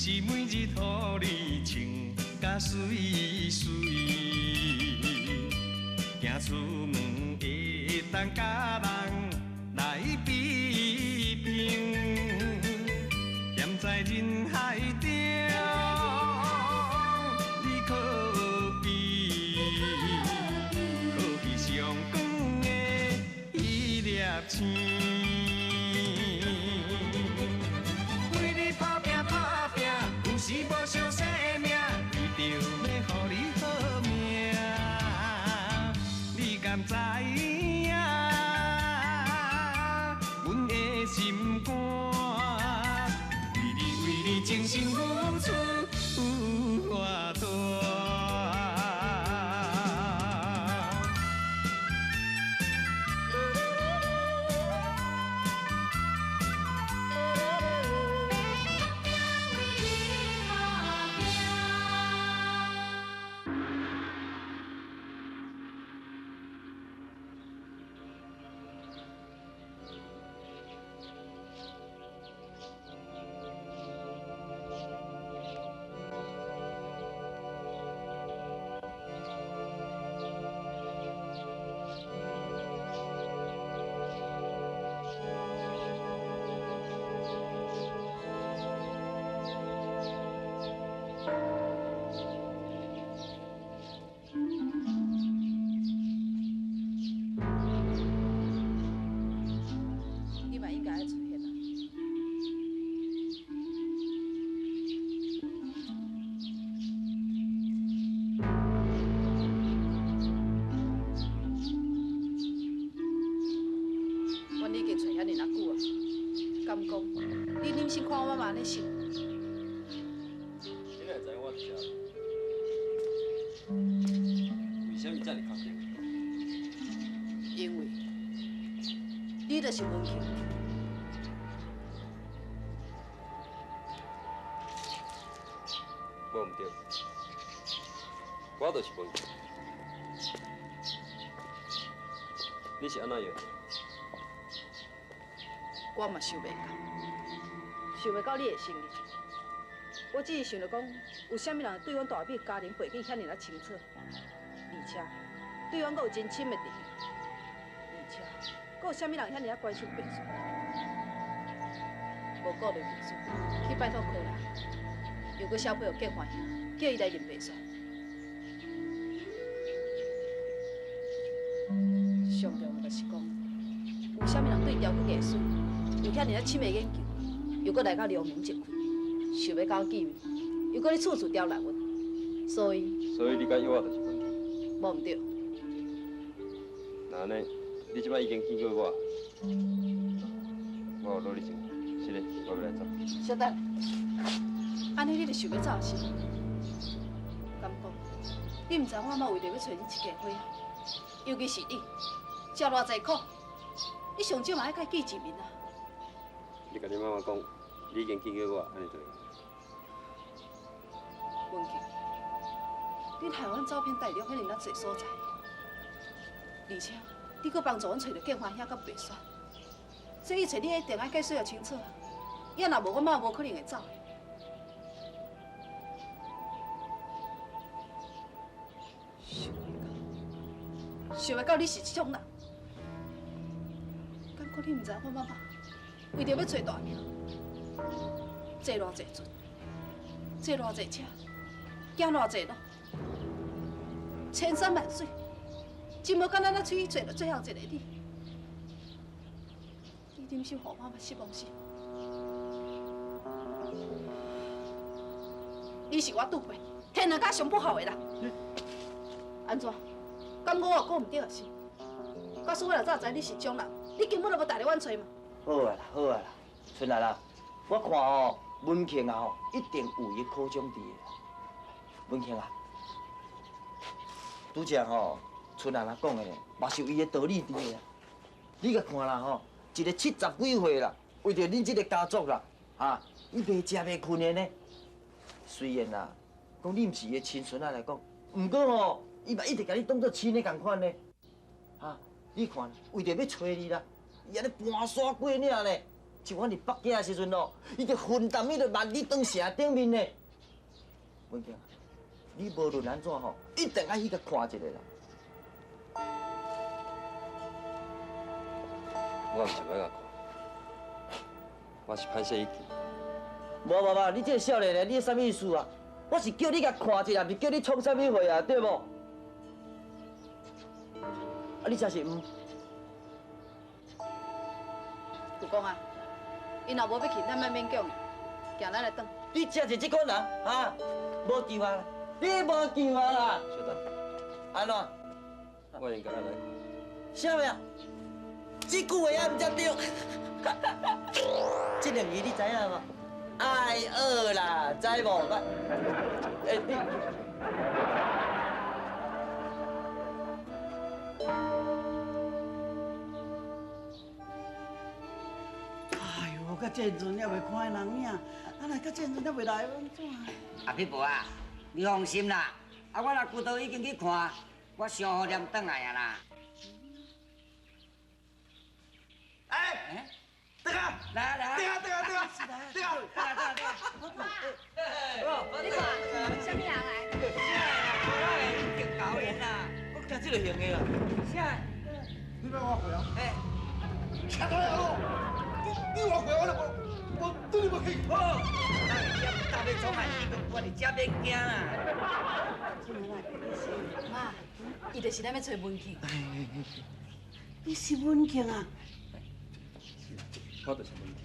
是每日予你穿甲水水，行出门会当甲人来比拼，站在人海中，你可比上光的一粒星。 是无相生的命，为着要予你好命，你敢知影？阮的心肝，为你真心付出偌大。 先看我妈咧想，你哪会知我伫遮？为什么遮尔确定？因为你就是文庆。我唔对，我就是文庆。你是安怎样？我嘛想袂到。 想袂到你会生日，我只是想着讲，有啥物人对阮大伯家庭背景遐尔啊清楚，而且对阮阁有真深的地位，而且阁有啥物人遐尔啊关心白孙，无顾虑白孙，去拜托柯啦，又阁小配有结婚兄，叫伊来认白孙。上重要就是讲，有啥物人对雕刻艺术有遐尔啊深的研究。 又搁来到良民集群，想要搞见面，又搁咧处处刁难阮，所以你甲约我就是问题。无毋对。那安尼，你即摆已经见过我，我有努力生活，是嘞，我要来走。小等，安尼你就想要走是？敢讲，你毋知我妈为着要找你一家伙啊？尤其是你，吃偌济苦，你上少嘛爱甲伊见一面啊！ 你甲你妈妈讲，你已经见过我，安尼对。文庆，你害阮走遍大陆遐尔啊侪所在，而且你阁帮助阮找到建华兄甲白雪，这一切你一定爱解释得清楚啊！要若无，阮妈无可能会走的。想袂到你是这种人，敢讲你毋知我妈妈？ 为着要找大命，坐偌济船，坐偌济车，行偌济路，千山万水，真无敢咱咱去找到最后一个你。你忍心让妈妈失望是？你是我拄过天下上不好的人。安怎？敢我有讲唔对是？假使我若早知你是这种人，你根本就无带来阮找嘛。 好啊啦，好啊啦，春兰啦，我看哦，文庆啊吼，一定有伊苦衷伫的。文庆啊，拄则吼，春兰啊讲的，嘛是有伊的道理伫的啊。你甲看啦吼，一个70几岁啦，为着恁这个家族啦，伊袂食袂困的呢。虽然啦，讲你毋是伊的亲孙仔来讲，毋过吼，伊嘛一直甲你当作亲的共款呢。你看，为着要找你啦。 伊安尼搬山过岭呢，像阮伫北京的时阵哦，伊就混淡伊就万里长城顶面呢。文庆，你无论安怎吼，一定爱去甲看一下啦。我毋是要甲看，我是歹势已经。无，你这个少年呢，你啥物意思啊？我是叫你甲看一下，毋是叫你创啥物货啊，对无？啊，你真是唔？舅公啊，因若无要去，咱莫勉强，行咱来转。你真是这款人啊？无救啊！你无救啊啦！小等，安怎？我应该来看。啥物啊？这句话也唔才对。这两字你知影无？爱恶啦，知无？你。哎呦，到这阵也未看见人影，啊来到这阵也未来，安怎？阿皮婆啊，你放心啦，啊我若骨头已经去看，我上好念转来啊啦。哎，等下，来来，等下，你看，什么人来？我已经搞赢啦。我惊这个型的啦。啥？你别我回啊！哎，吃到了哦！你我回我对你无去。好，那你大要创啊，我哋这免惊啦。妈，伊就是咱要找文庆。你是文庆啊？我就是文庆。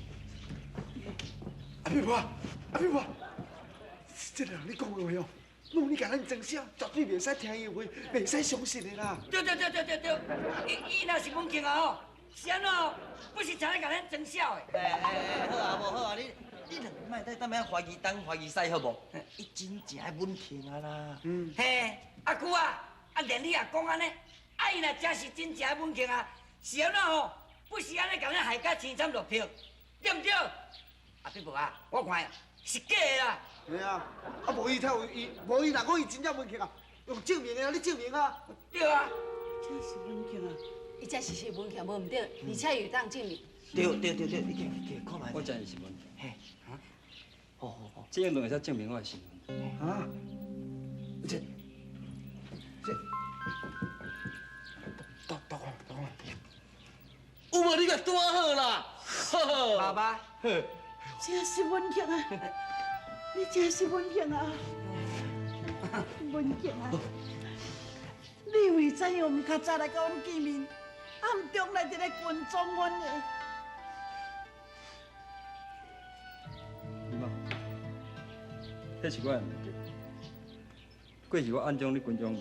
阿皮婆，这个人你讲的话哦，拢你甲咱装笑，绝对袂使听伊话，袂使相信的啦。对，伊若是文庆啊吼，是安怎？不是常咧甲咱装笑的。好啊，无好啊，你两莫在当面怀疑东怀疑西好无？伊真正的文庆啊啦。嘿，阿舅啊，连你也讲安尼，伊若真是真正的文庆啊，是安怎吼？不是安尼甲咱害甲青惨落票，对不对？阿皮婆啊，我看是假的啦。对啊，无伊若讲伊真正文庆啊，用证明的啊，你证明啊。对啊。这是文庆啊。伊才是文庆，无毋对，而且有当证明。对，你看卖。我真是文庆。嘿，好，这样就会使证明我的身份。啊？这，倒看。有无你个多好啦？爸爸，这是文庆啊！你这是文庆啊！文庆啊！你为怎样唔较早来甲阮见面？暗中来伫咧群众阮的？姨妈，迄是我的问题。过去我暗中你群众，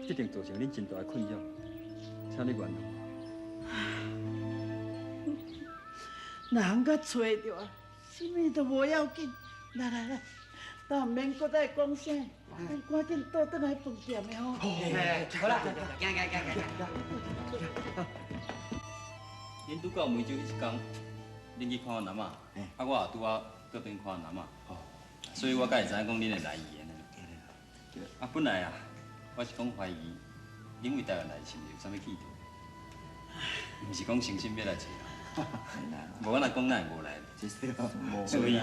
一定造成恁真大的困扰，请你原谅我。若通甲找着啊，什么都无要紧。来，但免搁再讲啥，咱赶紧倒转来饭店的吼。好啦，行。恁拄到梅州迄一天，恁去看我南啊，我也拄啊搁转看南啊，所以我才会知影讲恁的来意的呢。本来啊，我是讲怀疑恁为台湾来是毋是有啥物企图，毋是讲诚心要来找人。无我若讲咱会无来，所以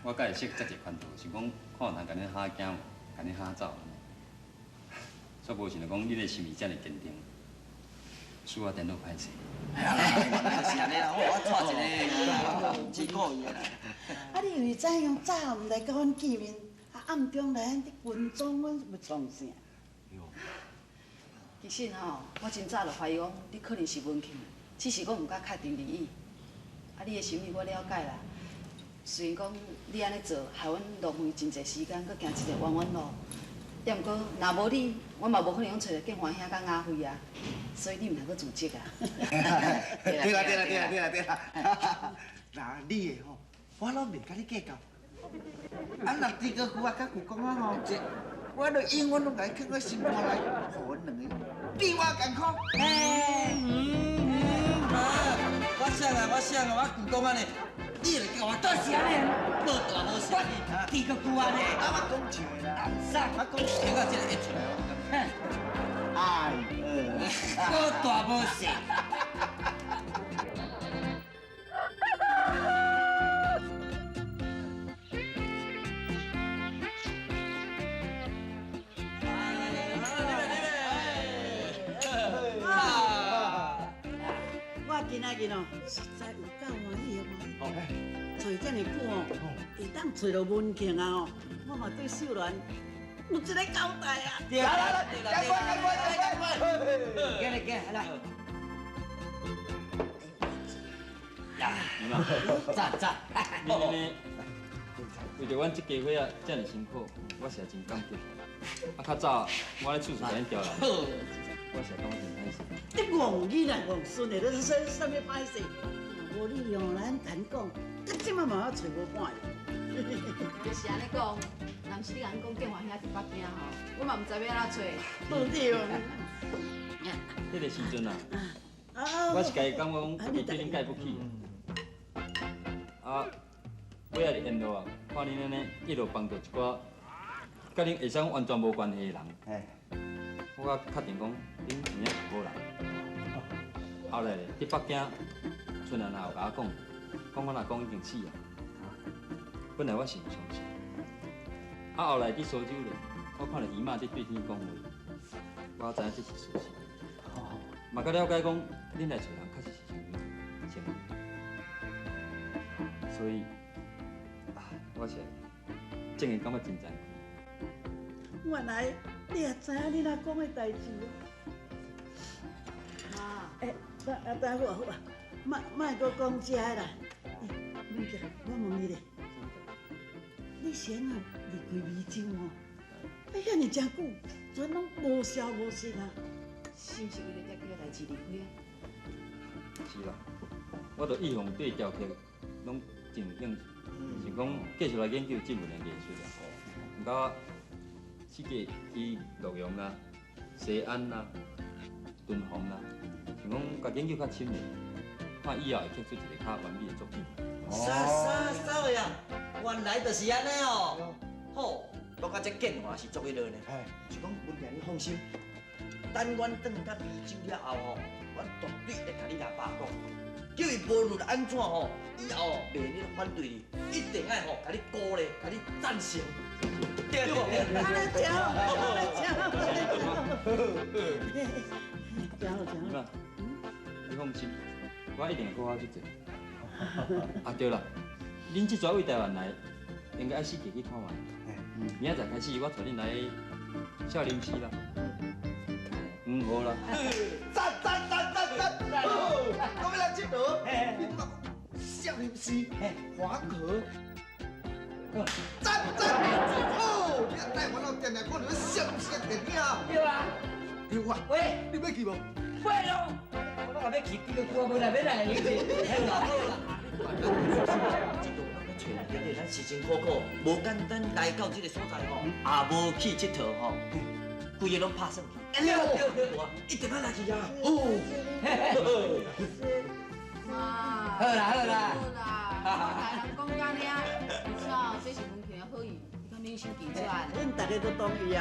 我才会设遮济款图，是讲看有通甲恁哈囝，甲恁哈走安尼。煞无想到讲恁的心意遮尔坚定，使我颠倒歹势。是安尼啦，我带一个真可以啦。啊，你为怎样早唔来甲阮见面，暗中来咱伫群众阮要创啥？其实吼，我真早就怀疑讲你可能是文庆，只是我毋敢确定而已。啊，你的心意我了解啦。虽然讲你安尼做，害阮浪费真侪时间，搁行一条弯弯路。也毋过，若无你，我嘛无可能用找着建华兄甲雅辉啊。所以你毋通搁自责啊。对啦。那你的吼，我拢袂甲你计较。啊，若这个夫啊，甲舅公啊吼，我著永远拢甲伊放在心肝内，互阮两个比我艰苦。我想啊，我舅公安尼，你就叫我都是安尼，无大无小。第个句安尼，我讲笑的啦，啥？我讲听到这个会出来，我大无小。今仔日哦，实在有够欢喜的哦。找遮尔久哦，会当找到文庆啊哦，我嘛对秀兰有一个交代啊。来，赶快！来，来。呀，你嘛，赞！你，为着阮这家伙啊，遮尔辛苦，我实在真感激。啊，较早我咧厝厝甲恁调来，我实在感觉真歹势。你戆囡仔戆孙的，你说啥物歹势？无你用咱谈讲，到即马嘛要找无半个。就是安尼讲，若毋是你甲阮讲建华兄伫北京吼，我嘛毋知要安怎找。对哦。迄个时阵啊，我是家己感觉讲，伊对恁介不起。啊，尾仔伫沿路啊，看恁安尼一路帮助一寡，甲恁会使完全无关系的人，我确定讲，恁真正是好人。后来咧，伫北京，春兰也有甲我讲我若讲已经死啊。本来我是唔相信，啊后来伫苏州咧，我看到姨妈伫对天讲话，我知影这是事实。嘛甲了解讲，恁来找人确实是像所以，我是真个感觉真惭愧。原来你也知影你若讲的代志哦。等好啊，莫搁讲遮啦。文杰，我问你咧，你先啊离开美洲哦，要遐尼真久，全拢无消无息啊。是毋是为了这几个代志离开啊？是啦，我著一向对雕刻拢真有兴趣，是讲继续来研究这门的艺术啦。毋过世界去洛阳啦、西安啦、敦煌啦，想讲甲研究较深入，看以后会刻出一个较完美的作品。啥呀？原来就是安尼哦。好，我甲这建华是作业了呢。是讲文强，你放心，等阮转到美洲了后吼，阮绝对会甲你阿爸讲，叫伊无论安怎吼，以后袂你反对你，一定爱吼甲你鼓励，甲你赞成。对。你嘛，你放心，我一定会好好去做。啊对啦，恁这阵为台湾来，应该爱四季去看卖。明仔载开始，我带恁来少林寺啦。好啦。赞！我要来佚佗，你看少林寺、华佗。赞！哦，你带我到电台看到少林寺的电影。对啊。对啊。喂，你要去无？会咯。我若要去，这个歌要来你去。好啦。这路咱要找人，对咱辛辛苦苦，无简单来到这个所在吼，也无去佚佗吼，规个拢拍算去。对，一定要来去啊！哇！好啦，我台人讲甲尔，而且哦，这是文庆的好意，伊讲明星记者。恁大家都同意啊。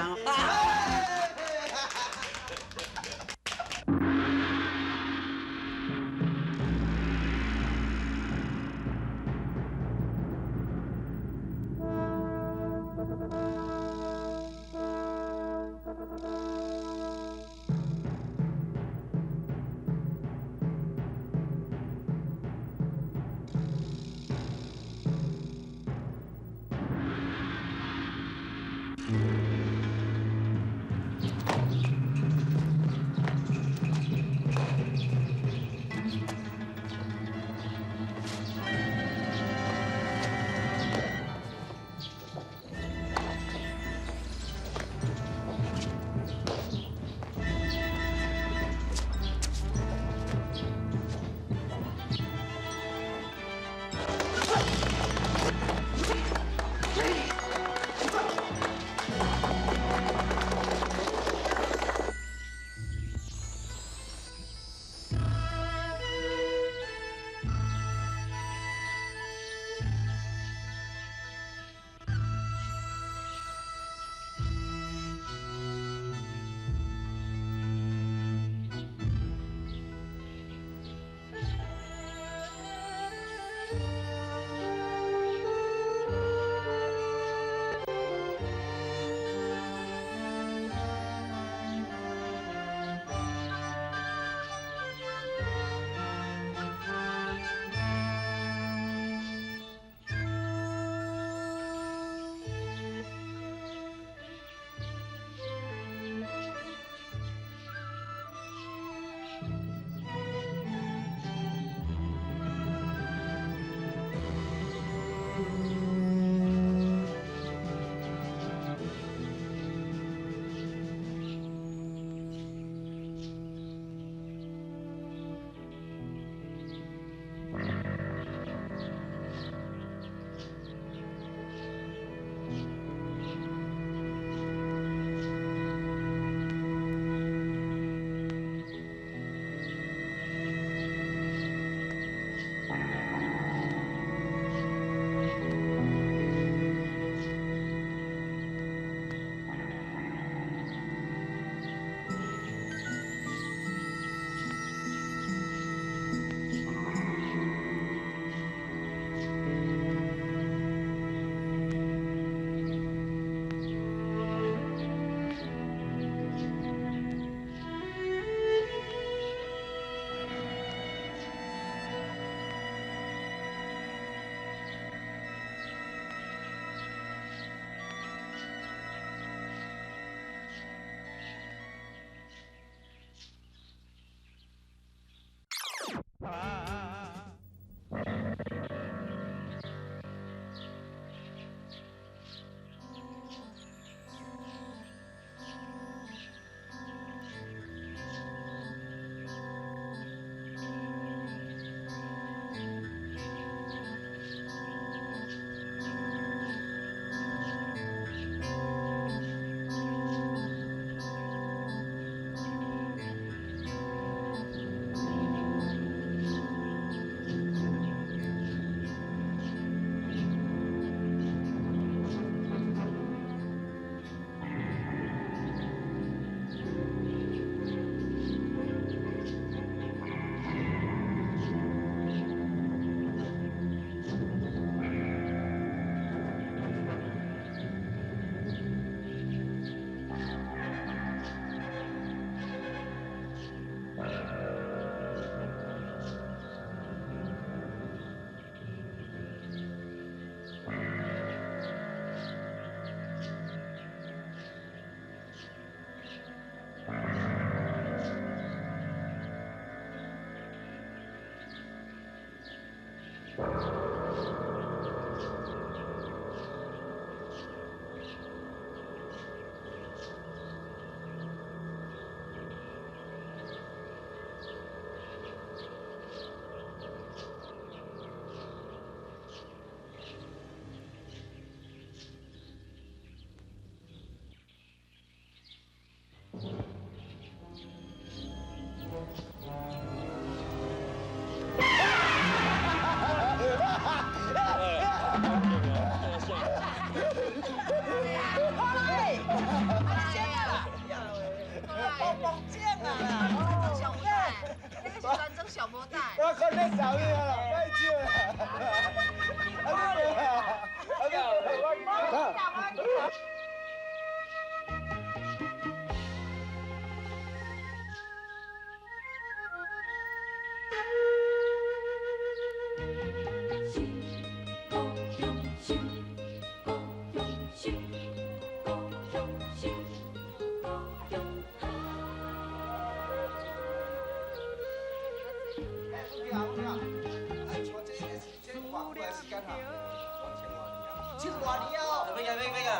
小波带。我看你少你啊，太少啦。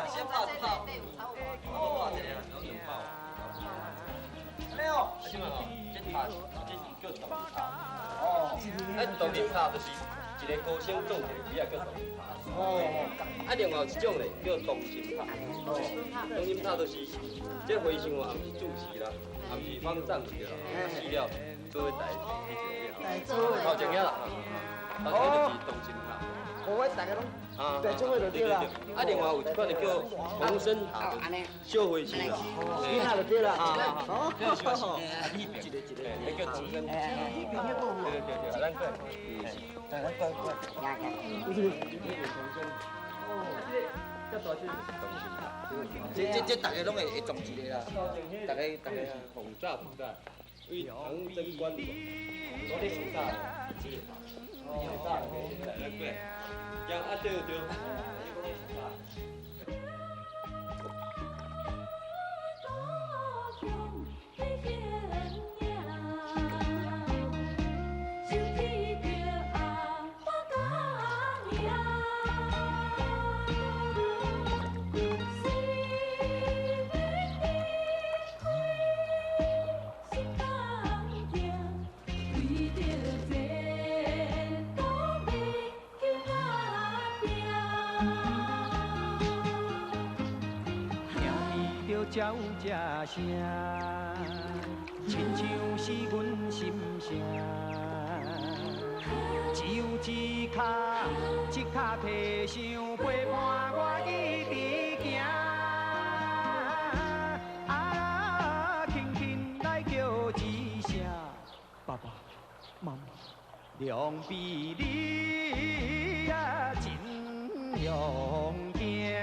先泡一泡。哦，这样，然后用泡。安尼哦。啊，即嘛吼，这茶这是叫冻茶。哦。冻柠茶就是一个高升种一个比较叫冻柠茶。哦。啊，另外有一种咧叫冻柠茶。哦。冻柠茶就是这花生啊，毋是主食啦，也毋是放酱就对啦，饲料做伙代泡一个啦。啊，这就是冻柠茶。我大家拢。对，做伙就对啦。啊，另外有一款就叫红参茶，小花生啦，其他就对啦。哦，这是啊，一个，那叫红参。对，咱过，大家过。这大只就是红参茶。这大家拢会种一个啦，大家红炸，为糖增关注，我哋红炸，红炸嘅，咱过。呀，啊对。鸟只声，亲像是阮心声。只有一脚提上陪伴我一直行。啊，轻轻来叫一声，爸爸、妈妈，两臂你啊真勇行。